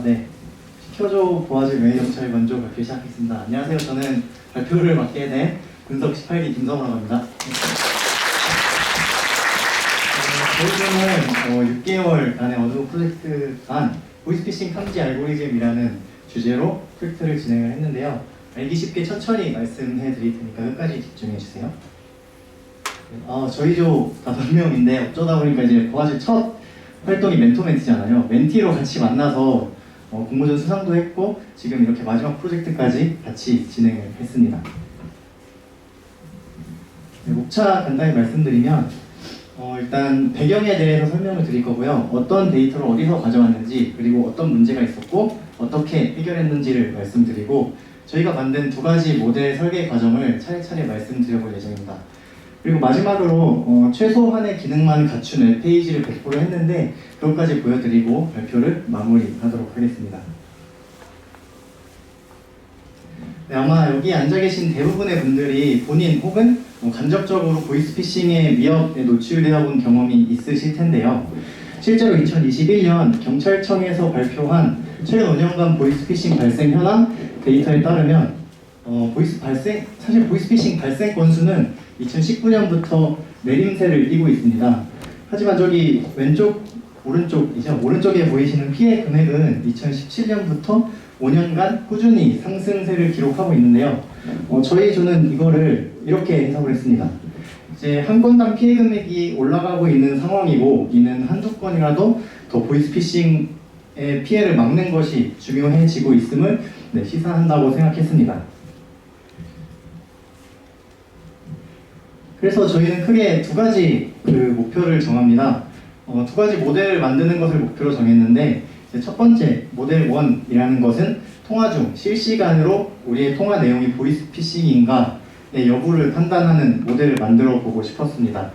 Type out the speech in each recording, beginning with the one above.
네. 시켜줘 보아줄 메인 영철 먼저 발표 시작하겠습니다. 안녕하세요. 저는 발표를 맡게 된 군석 18기 김성우라고 합니다. 저희는 6개월간의 어두운 프로젝트한 보이스피싱 탐지 알고리즘이라는 주제로 프로젝트를 진행을 했는데요. 알기 쉽게 천천히 말씀해 드릴 테니까 끝까지 집중해 주세요. 저희 조 5명인데 어쩌다 보니까 이제 보아줄 첫 활동이 멘토멘티잖아요. 멘티로 같이 만나서 공모전 수상도 했고 지금 이렇게 마지막 프로젝트까지 같이 진행을 했습니다. 목차 간단히 말씀드리면 일단 배경에 대해서 설명을 드릴 거고요. 어떤 데이터를 어디서 가져왔는지 그리고 어떤 문제가 있었고 어떻게 해결했는지를 말씀드리고 저희가 만든 2가지 모델 설계 과정을 차례차례 말씀드려볼 예정입니다. 그리고 마지막으로 최소한의 기능만 갖춘 웹페이지를 배포를 했는데 그것까지 보여드리고 발표를 마무리하도록 하겠습니다. 네, 아마 여기 앉아 계신 대부분의 분들이 본인 혹은 간접적으로 보이스피싱의 위협에 노출되어 본 경험이 있으실 텐데요. 실제로 2021년 경찰청에서 발표한 최근 5년간 보이스피싱 발생 현황 데이터에 따르면 사실 보이스피싱 발생 건수는 2019년부터 내림세를 띠고 있습니다. 하지만 저기 오른쪽에 보이시는 피해 금액은 2017년부터 5년간 꾸준히 상승세를 기록하고 있는데요. 저희 조는 이거를 이렇게 해석을 했습니다. 이제 한 건당 피해 금액이 올라가고 있는 상황이고 이는 한두 건이라도 더 보이스피싱의 피해를 막는 것이 중요해지고 있음을 시사한다고 생각했습니다. 그래서 저희는 크게 2가지 목표를 정합니다. 2가지 모델을 만드는 것을 목표로 정했는데 첫 번째 모델 1이라는 것은 통화 중 실시간으로 우리의 통화 내용이 보이스피싱인가의 여부를 판단하는 모델을 만들어 보고 싶었습니다.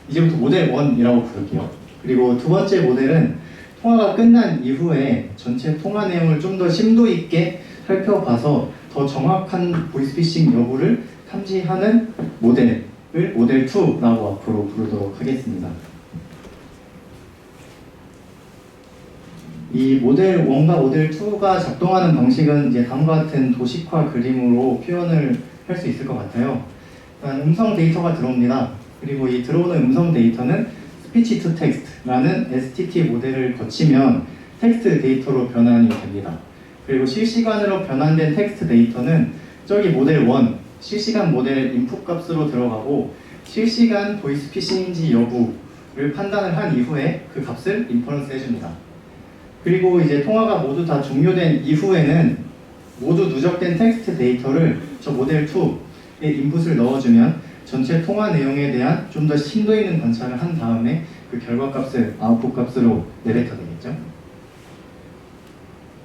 이제부터 모델 1이라고 부를게요. 그리고 2번째 모델은 통화가 끝난 이후에 전체 통화 내용을 좀 더 심도 있게 살펴봐서 더 정확한 보이스피싱 여부를 탐지하는 모델을 모델 2라고 앞으로 부르도록 하겠습니다. 이 모델 1과 모델 2가 작동하는 방식은 이제 다음과 같은 도식화 그림으로 표현을 할 수 있을 것 같아요. 일단 음성 데이터가 들어옵니다. 그리고 이 들어오는 음성 데이터는 스피치 투 텍스트라는 STT 모델을 거치면 텍스트 데이터로 변환이 됩니다. 그리고 실시간으로 변환된 텍스트 데이터는 저기 모델 1 실시간 모델 인풋 값으로 들어가고 실시간 보이스피싱인지 여부를 판단을 한 이후에 그 값을 인퍼런스 해줍니다. 그리고 이제 통화가 모두 다 종료된 이후에는 모두 누적된 텍스트 데이터를 저 모델 2에 인풋을 넣어주면 전체 통화 내용에 대한 좀 더 심도 있는 관찰을 한 다음에 그 결과 값을 아웃풋 값으로 내뱉어 되겠죠.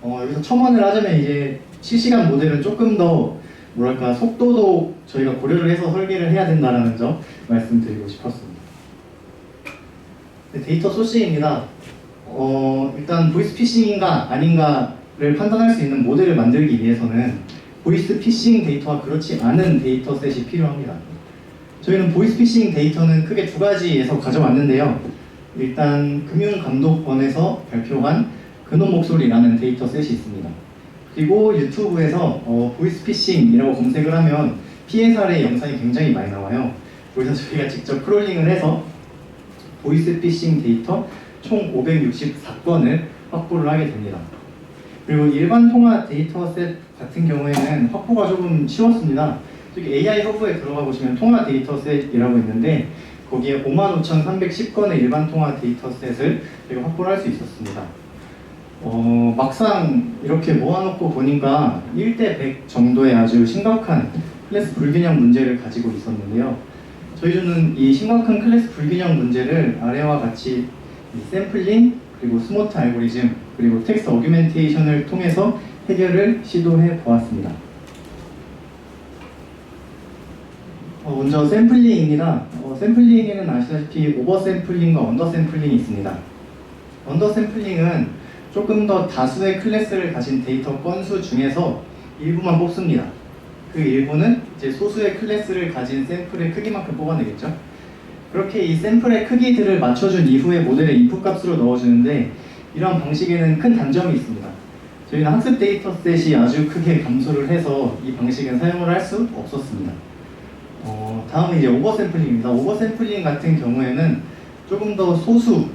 여기서 첨언을 하자면 이제 실시간 모델은 조금 더 속도도 저희가 고려를 해서 설계를 해야 된다는 점 말씀드리고 싶었습니다. 데이터 소스입니다. 일단 보이스피싱인가 아닌가를 판단할 수 있는 모델을 만들기 위해서는 보이스피싱 데이터와 그렇지 않은 데이터셋이 필요합니다. 저희는 보이스피싱 데이터는 크게 2가지에서 가져왔는데요. 일단 금융감독원에서 발표한 근원 목소리라는 데이터셋이 있습니다. 그리고 유튜브에서 보이스피싱이라고 검색을 하면 피해 사례 영상이 굉장히 많이 나와요. 그래서 저희가 직접 크롤링을 해서 보이스피싱 데이터 총 564건을 확보를 하게 됩니다. 그리고 일반 통화 데이터셋 같은 경우에는 확보가 조금 쉬웠습니다. 저기 AI 허브에 들어가 보시면 통화 데이터셋이라고 있는데 거기에 55,310건의 일반 통화 데이터셋을 저희가 확보를 할 수 있었습니다. 막상 이렇게 모아놓고 보니까 1대 100 정도의 아주 심각한 클래스 불균형 문제를 가지고 있었는데요. 저희는 이 심각한 클래스 불균형 문제를 아래와 같이 샘플링, 그리고 스모트 알고리즘, 그리고 텍스트 어규멘테이션을 통해서 해결을 시도해 보았습니다. 먼저 샘플링입니다. 샘플링에는 아시다시피 오버 샘플링과 언더 샘플링이 있습니다. 언더 샘플링은 조금 더 다수의 클래스를 가진 데이터 건수 중에서 일부만 뽑습니다. 그 일부는 이제 소수의 클래스를 가진 샘플의 크기만큼 뽑아내겠죠. 그렇게 이 샘플의 크기들을 맞춰준 이후에 모델의 인풋 값으로 넣어주는데 이러한 방식에는 큰 단점이 있습니다. 저희는 학습 데이터셋이 아주 크게 감소를 해서 이 방식은 사용을 할 수 없었습니다. 다음은 이제 오버샘플링입니다. 오버샘플링 같은 경우에는 조금 더 소수,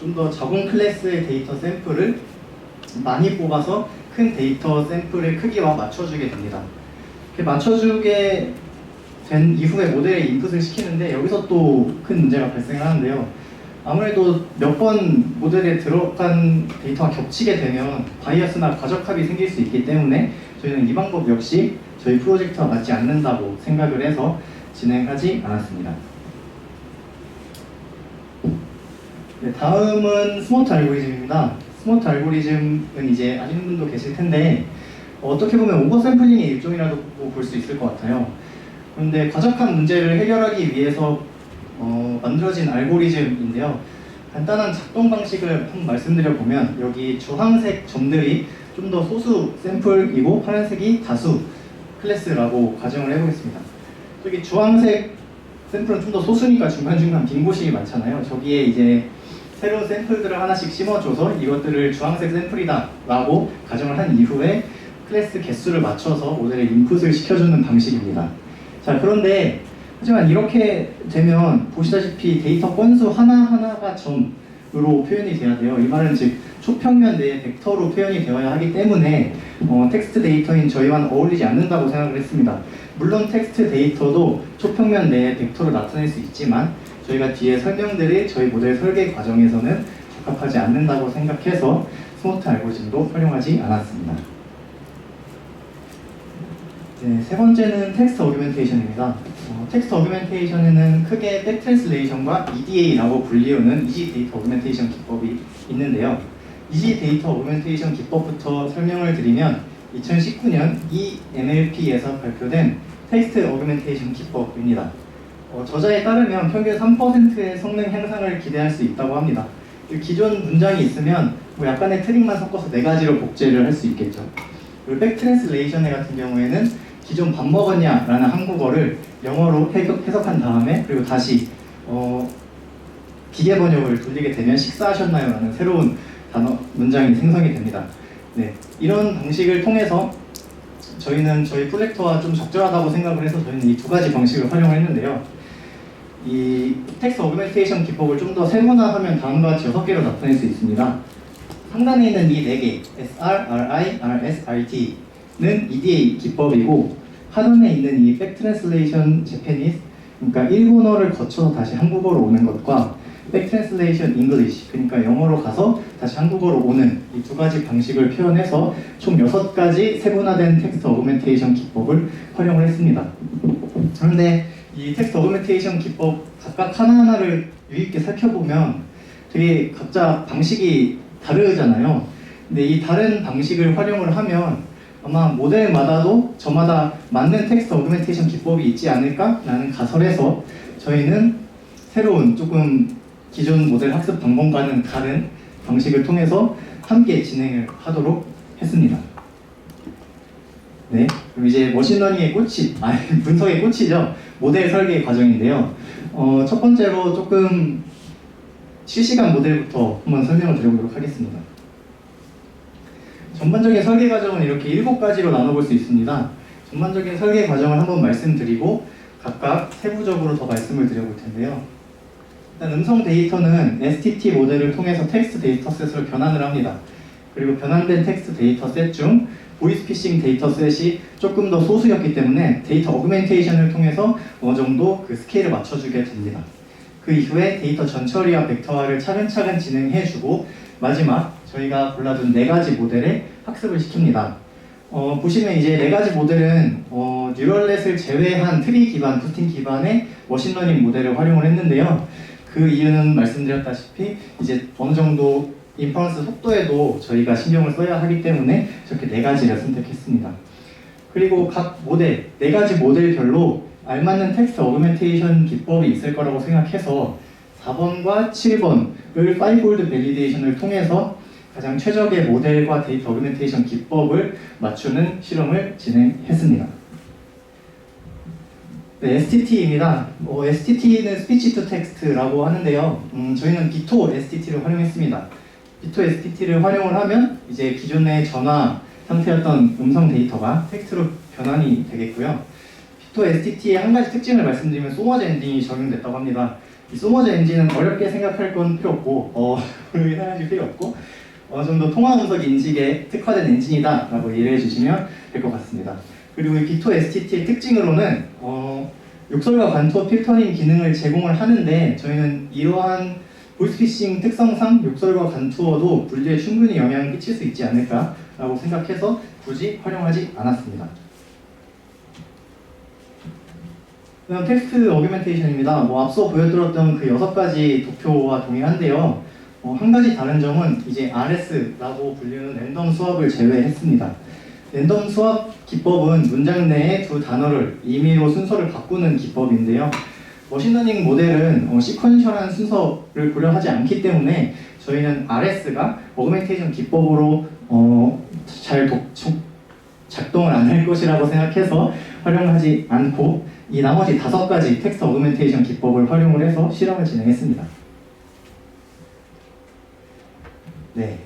좀 더 적은 클래스의 데이터 샘플을 많이 뽑아서 큰 데이터 샘플의 크기와 맞춰주게 됩니다. 이렇게 맞춰주게 된 이후에 모델에 인풋을 시키는데 여기서 또 큰 문제가 발생하는데요. 아무래도 몇 번 모델에 들어간 데이터가 겹치게 되면 바이어스나 과적합이 생길 수 있기 때문에 저희는 이 방법 역시 저희 프로젝트와 맞지 않는다고 생각을 해서 진행하지 않았습니다. 네, 다음은 스마트 알고리즘입니다. 스마트 알고리즘은 이제 아시는 분도 계실 텐데 어떻게 보면 오버샘플링의 일종이라고 볼 수 있을 것 같아요. 그런데 과적한 문제를 해결하기 위해서 만들어진 알고리즘인데요. 간단한 작동 방식을 한번 말씀드려보면 여기 주황색 점들이 좀 더 소수 샘플이고 파란색이 다수 클래스라고 가정을 해보겠습니다. 저기 주황색 샘플은 좀 더 소수니까 중간중간 빈 곳이 많잖아요. 저기에 이제 새로운 샘플들을 하나씩 심어줘서 이것들을 주황색 샘플이다 라고 가정을 한 이후에 클래스 개수를 맞춰서 모델에 인풋을 시켜주는 방식입니다. 자, 그런데 하지만 이렇게 되면 보시다시피 데이터 건수 하나하나가 점으로 표현이 돼야 돼요. 이 말은 즉 초평면 내에 벡터로 표현이 되어야 하기 때문에 텍스트 데이터인 저희와는 어울리지 않는다고 생각을 했습니다. 물론 텍스트 데이터도 초평면 내에 벡터로 나타낼 수 있지만 저희가 뒤에 설명드릴 저희 모델 설계 과정에서는 적합하지 않는다고 생각해서 스마트 알고리즘도 활용하지 않았습니다. 네, 세 번째는 텍스트 어규멘테이션입니다. 텍스트 어규멘테이션에는 크게 백트랜슬레이션과 EDA라고 불리우는 이지 데이터 어규멘테이션 기법이 있는데요. 이지 데이터 어규멘테이션 기법부터 설명을 드리면 2019년 ENLP에서 발표된 텍스트 어규멘테이션 기법입니다. 저자에 따르면 평균 3%의 성능 향상을 기대할 수 있다고 합니다. 기존 문장이 있으면 뭐 약간의 트릭만 섞어서 4가지로 복제를 할 수 있겠죠. 그리고 백트랜슬레이션 같은 경우에는 기존 밥 먹었냐? 라는 한국어를 영어로 해석한 다음에 그리고 다시 기계 번역을 돌리게 되면 식사하셨나요? 라는 새로운 문장이 생성이 됩니다. 네, 이런 방식을 통해서 저희는 저희 프로젝터와 좀 적절하다고 생각을 해서 저희는 이 2가지 방식을 활용했는데요. 이 텍스트 어규멘테이션 기법을 좀 더 세분화하면 다음과 같이 6개로 나타낼 수 있습니다. 상단에 있는 이 4개, SR, RI, RS, RT는 EDA 기법이고 하단에 있는 이 백트랜슬레이션 재패니스, 그러니까 일본어를 거쳐서 다시 한국어로 오는 것과 백트랜슬레이션 잉글리시, 그러니까 영어로 가서 다시 한국어로 오는 이 2가지 방식을 표현해서 총 6가지 세분화된 텍스트 어규멘테이션 기법을 활용을 했습니다. 그런데 이 텍스트 어규멘테이션 기법 각각 하나하나를 유의있게 살펴보면 되게 각자 방식이 다르잖아요. 근데 이 다른 방식을 활용을 하면 아마 모델마다도 저마다 맞는 텍스트 어규멘테이션 기법이 있지 않을까라는 가설에서 저희는 새로운 조금 기존 모델 학습 방법과는 다른 방식을 통해서 함께 진행을 하도록 했습니다. 네, 그럼 이제 머신러닝의 꽃이, 분석의 꽃이죠. 모델 설계 과정인데요. 첫 번째로 조금 실시간 모델부터 한번 설명을 드려보도록 하겠습니다. 전반적인 설계 과정은 이렇게 7가지로 나눠볼 수 있습니다. 전반적인 설계 과정을 한번 말씀드리고 각각 세부적으로 더 말씀을 드려볼 텐데요. 일단 음성 데이터는 STT 모델을 통해서 텍스트 데이터셋으로 변환을 합니다. 그리고 변환된 텍스트 데이터셋 중 보이스피싱 데이터셋이 조금 더 소수였기 때문에 데이터 어그멘테이션을 통해서 어느 정도 그 스케일을 맞춰주게 됩니다. 그 이후에 데이터 전처리와 벡터화를 차근차근 진행해주고 마지막 저희가 골라둔 4가지 모델에 학습을 시킵니다. 보시면 이제 4가지 모델은 뉴럴넷을 제외한 트리 기반, 부팅 기반의 머신러닝 모델을 활용을 했는데요. 그 이유는 말씀드렸다시피 이제 어느 정도 인퍼런스 속도에도 저희가 신경을 써야 하기 때문에 저렇게 4가지를 선택했습니다. 그리고 각 모델, 4가지 모델별로 알맞는 텍스트 어그멘테이션 기법이 있을 거라고 생각해서 4번과 7번을 파이볼드 밸리데이션을 통해서 가장 최적의 모델과 데이터 어그멘테이션 기법을 맞추는 실험을 진행했습니다. 네, STT입니다. STT는 스피치 투 텍스트라고 하는데요. 저희는 비토 STT를 활용했습니다. B2STT를 활용을 하면 이제 기존의 전화 상태였던 음성 데이터가 텍스트로 변환이 되겠고요. B2STT의 한 가지 특징을 말씀드리면 소머즈 엔진이 적용됐다고 합니다. 이 소머즈 엔진은 어렵게 생각할 건 필요 없고 어렵게 생각하실 필요 없고 어느 정도 통화 음성 인식에 특화된 엔진이다 라고 이해해 주시면 될 것 같습니다. 그리고 이 B2STT의 특징으로는 욕설과 관투어 필터링 기능을 제공을 하는데 저희는 이러한 보이스피싱 특성상 욕설과 관투어도 분류에 충분히 영향을 끼칠 수 있지 않을까라고 생각해서 굳이 활용하지 않았습니다. 그다음 텍스트 어규멘테이션입니다. 앞서 보여드렸던 그 6가지 도표와 동일한데요. 한 가지 다른 점은 이제 RS라고 불리는 랜덤 수합을 제외했습니다. 랜덤 수합 기법은 문장 내에 두 단어를 임의로 순서를 바꾸는 기법인데요. 머신러닝 모델은 시퀀셜한 순서를 고려하지 않기 때문에 저희는 RS가 어그멘테이션 기법으로 잘 작동을 안 할 것이라고 생각해서 활용하지 않고 이 나머지 5가지 텍스트 어그멘테이션 기법을 활용을 해서 실험을 진행했습니다. 네,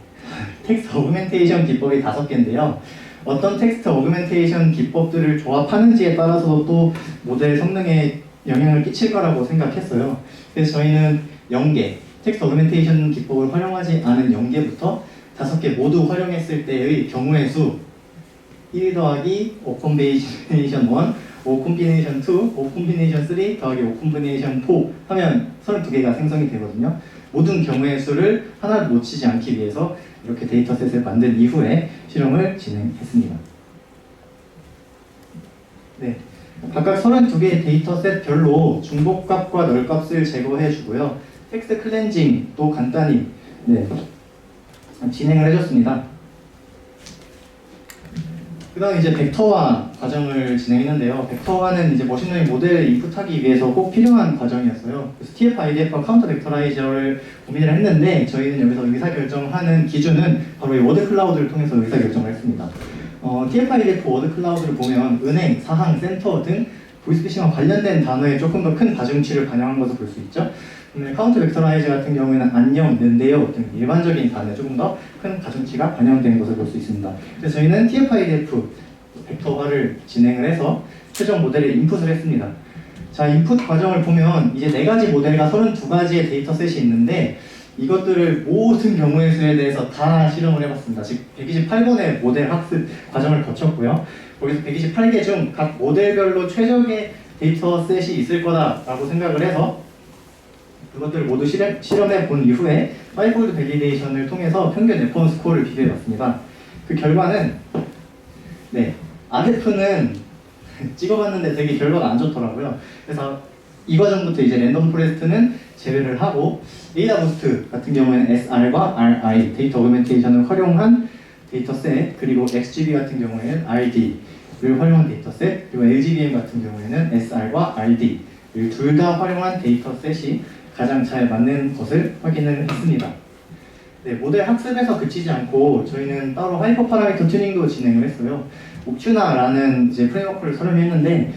텍스트 어그멘테이션 기법이 5개인데요. 어떤 텍스트 어그멘테이션 기법들을 조합하는지에 따라서도 또 모델 성능에 영향을 끼칠 거라고 생각했어요. 그래서 저희는 0개, 텍스트 어그멘테이션 기법을 활용하지 않은 0개부터 5개 모두 활용했을 때의 경우의 수 1 더하기 O 콤비네이션 1, O 콤비네이션 2, O 콤비네이션 3 더하기 O 콤비네이션 4 하면 32개가 생성이 되거든요. 모든 경우의 수를 하나도 놓치지 않기 위해서 이렇게 데이터셋을 만든 이후에 실험을 진행했습니다. 네, 각각 32개의 데이터셋별로 중복값과 널값을 제거해 주고요. 텍스트 클렌징도 간단히 진행을 해줬습니다. 그 다음 이제 벡터화 과정을 진행했는데요. 벡터화는 이제 머신러닝 모델을 인풋하기 위해서 꼭 필요한 과정이었어요. 그래서 TF-IDF와 카운터 벡터라이저를 고민을 했는데 저희는 여기서 의사결정하는 기준은 바로 이 워드 클라우드를 통해서 의사결정을 했습니다. TF-IDF 워드 클라우드를 보면 은행, 사항, 센터 등 보이스피싱과 관련된 단어에 조금 더 큰 가중치를 반영한 것을 볼 수 있죠. 카운터 벡터라이저 같은 경우에는 안녕, 는데요 등 일반적인 단어에 조금 더 큰 가중치가 반영된 것을 볼 수 있습니다. 그래서 저희는 TF-IDF 벡터화를 진행을 해서 최종 모델에 인풋을 했습니다. 자, 인풋 과정을 보면 이제 4가지 모델과 32가지의 데이터셋이 있는데 이것들을 모든 경우의 수에 대해서 다 실험을 해봤습니다. 즉 128번의 모델 학습 과정을 거쳤고요. 거기서 128개 중 각 모델별로 최적의 데이터셋이 있을 거다라고 생각을 해서 그것들을 모두 실험해 본 이후에 5폴드 밸리데이션을 통해서 평균 레퍼런스 스코어를 비교해 봤습니다. 그 결과는 RF는 찍어봤는데 되게 결과가 안 좋더라고요. 그래서 이 과정부터 이제 랜덤 포레스트는 제외를 하고 데이터 부스트 같은 경우에는 SR과 RI 데이터 어그멘테이션을 활용한 데이터셋, 그리고 XGB 같은 경우에는 RD를 활용한 데이터셋, 그리고 LGBM 같은 경우에는 SR과 RD를 둘 다 활용한 데이터셋이 가장 잘 맞는 것을 확인을 했습니다. 네, 모델 학습에서 그치지 않고 저희는 따로 하이퍼 파라미터 튜닝도 진행을 했어요. 옵튜나라는 이제 프레임워크를 설명했는데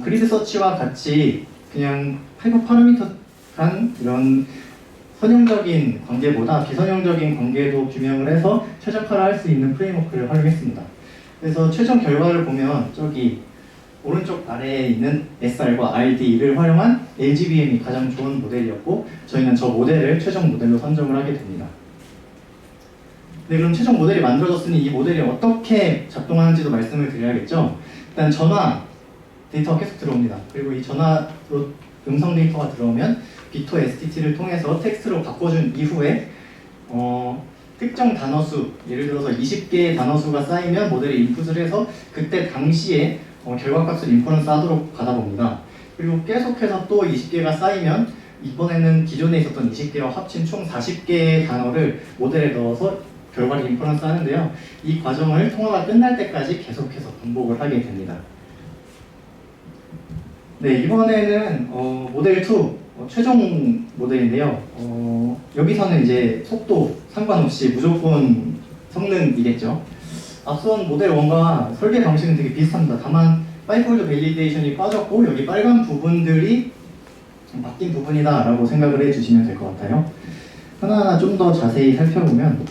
그리드 서치와 같이 그냥 하이퍼 파라미터한 이런 선형적인 관계보다 비선형적인 관계도 규명을 해서 최적화를 할 수 있는 프레임워크를 활용했습니다. 그래서 최종 결과를 보면 저기 오른쪽 아래에 있는 SR과 RD를 활용한 LGBM이 가장 좋은 모델이었고 저희는 저 모델을 최종 모델로 선정을 하게 됩니다. 네, 그럼 최종 모델이 만들어졌으니 이 모델이 어떻게 작동하는지도 말씀을 드려야겠죠. 일단 전화 데이터가 계속 들어옵니다. 그리고 이 전화로 음성 데이터가 들어오면 B2STT를 통해서 텍스트로 바꿔준 이후에 특정 단어수, 예를 들어서 20개의 단어수가 쌓이면 모델에 인풋을 해서 그때 당시에 결과값을 인퍼런스 하도록 받아봅니다. 그리고 계속해서 또 20개가 쌓이면 이번에는 기존에 있었던 20개와 합친 총 40개의 단어를 모델에 넣어서 결과를 인퍼런스 하는데요. 이 과정을 통화가 끝날 때까지 계속해서 반복을 하게 됩니다. 네, 이번에는 모델 2 최종 모델인데요. 여기서는 이제 속도 상관없이 무조건 성능이겠죠. 앞선 모델 1과 설계 방식은 되게 비슷합니다. 다만 5폴드 밸리데이션이 빠졌고 여기 빨간 부분들이 바뀐 부분이다 라고 생각을 해주시면 될 것 같아요. 하나하나 좀 더 자세히 살펴보면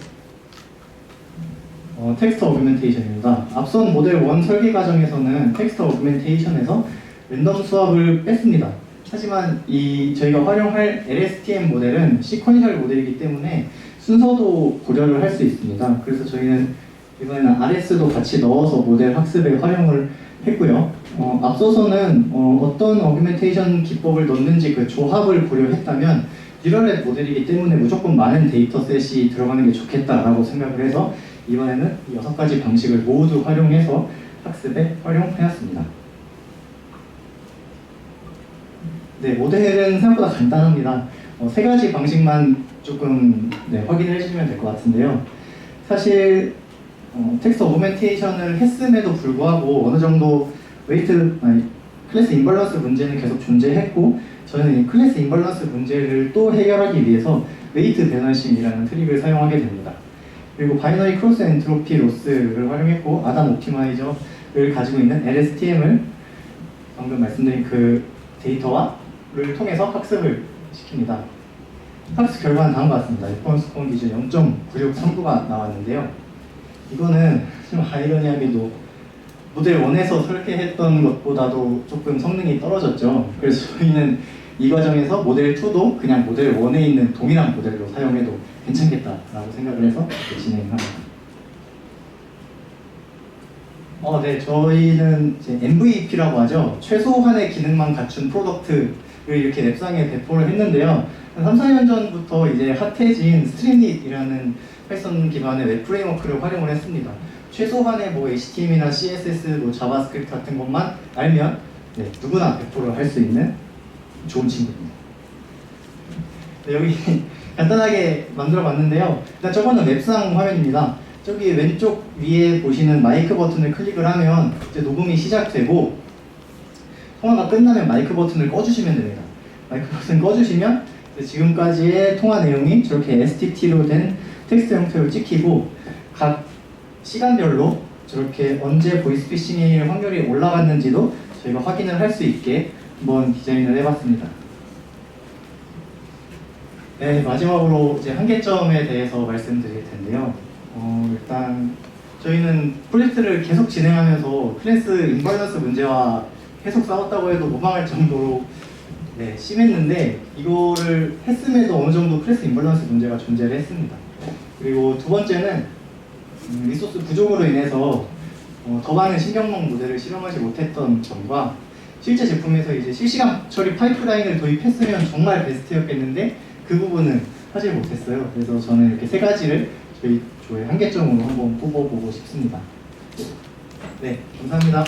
텍스트 어그멘테이션입니다. 앞선 모델 1 설계 과정에서는 텍스트 어그멘테이션에서 랜덤 수합을 뺐습니다. 하지만 저희가 활용할 LSTM 모델은 시퀀셜 모델이기 때문에 순서도 고려를 할 수 있습니다. 그래서 저희는 이번에는 RS도 같이 넣어서 모델 학습에 활용을 했고요. 앞서서는 어떤 어그멘테이션 기법을 넣는지 그 조합을 고려했다면 뉴럴넷 모델이기 때문에 무조건 많은 데이터셋이 들어가는 게 좋겠다라고 생각을 해서 이번에는 6가지 방식을 모두 활용해서 학습에 활용하였습니다. 네, 모델은 생각보다 간단합니다. 3가지 방식만 조금 확인을 해주시면 될 것 같은데요. 사실 텍스트 어그멘테이션을 했음에도 불구하고 어느 정도 클래스 임밸런스 문제는 계속 존재했고, 저는 이 클래스 임밸런스 문제를 또 해결하기 위해서 웨이트 밸런싱이라는 트릭을 사용하게 됩니다. 그리고 바이너리 크로스 엔트로피 로스를 활용했고, 아담 옵티마이저를 가지고 있는 LSTM을 방금 말씀드린 그 데이터를 통해서 학습을 시킵니다. 학습 결과는 다음과 같습니다. 레퍼런스 스코어 기준 0.9639가 나왔는데요. 이거는 좀 아이러니하게도 모델 1에서 설계했던 것보다도 조금 성능이 떨어졌죠. 그래서 저희는 이 과정에서 모델 2도 그냥 모델 1에 있는 동일한 모델로 사용해도 괜찮겠다라고 생각을 해서 이렇게 진행합니다. 네, 저희는 이제 MVP라고 하죠. 최소한의 기능만 갖춘 프로덕트를 이렇게 웹상에 배포를 했는데요. 3, 4년 전부터 이제 핫해진 스트림릿이라는 파이썬 기반의 웹 프레임워크를 활용을 했습니다. 최소한의 HTML이나 CSS, 자바스크립트 같은 것만 알면 누구나 배포를 할 수 있는 좋은 친구입니다. 여기 간단하게 만들어 봤는데요. 일단 저거는 웹상 화면입니다. 저기 왼쪽 위에 보시는 마이크 버튼을 클릭을 하면 이제 녹음이 시작되고, 통화가 끝나면 마이크 버튼을 꺼주시면 됩니다. 마이크 버튼 꺼주시면 지금까지의 통화 내용이 저렇게 STT로 된 텍스트 형태로 찍히고, 각 시간별로 저렇게 언제 보이스피싱의 확률이 올라갔는지도 저희가 확인을 할 수 있게 한번 디자인을 해봤습니다. 네, 마지막으로 이제 한계점에 대해서 말씀드릴 텐데요. 일단 저희는 프로젝트를 계속 진행하면서 클래스 임밸런스 문제와 계속 싸웠다고 해도 무방할 정도로 심했는데, 이거를 했음에도 어느 정도 클래스 임밸런스 문제가 존재를 했습니다. 그리고 두 번째는 리소스 부족으로 인해서 더 많은 신경망 모델을 실험하지 못했던 점과, 실제 제품에서 이제 실시간 처리 파이프라인을 도입했으면 정말 베스트였겠는데 그 부분은 하지 못했어요. 그래서 저는 이렇게 3가지를 저희 조의 한계점으로 한번 뽑아보고 싶습니다. 네, 감사합니다.